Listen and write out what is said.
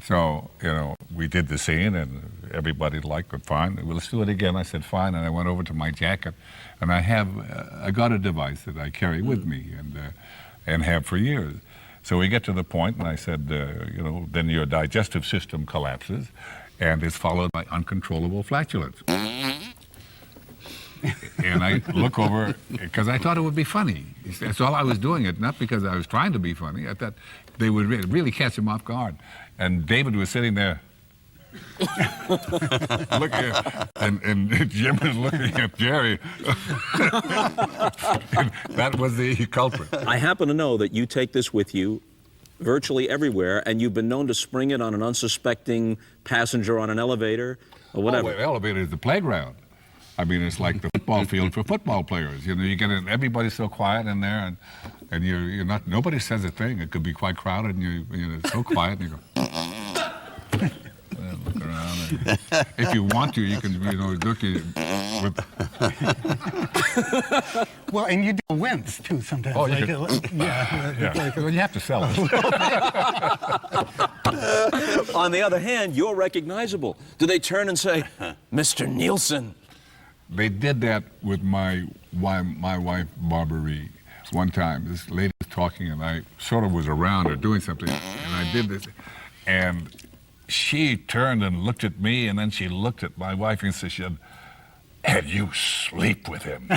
So, you know, we did the scene and everybody liked it fine. Well, let's do it again. I said, fine. And I went over to my jacket and I got a device that I carry with me and have for years. So we get to the point and I said, you know, then your digestive system collapses and is followed by uncontrollable flatulence. And I look over, because I thought it would be funny. That's all I was doing it, not because I was trying to be funny. I thought they would really catch him off guard. And David was sitting there, looking at, and Jim was looking at Jerry. And that was the culprit. I happen to know that you take this with you virtually everywhere, and you've been known to spring it on an unsuspecting passenger on an elevator or whatever. Oh, the elevator is the playground. I mean, it's like the football field for football players. You know, you get in, everybody's so quiet in there, and you're not. Nobody says a thing. It could be quite crowded, and you know, it's so quiet, and you go. And look around. And if you want to, you can, you know, look with. Well, and you do wince too sometimes. Oh, like, yeah. Well, you have to sell it. On the other hand, you're recognizable. Do they turn and say, Mr. Nielsen? They did that with my wife, Barbara Reed. One time, this lady was talking, and I sort of was around her doing something, and I did this, and she turned and looked at me, and then she looked at my wife and said, "And you sleep with him?"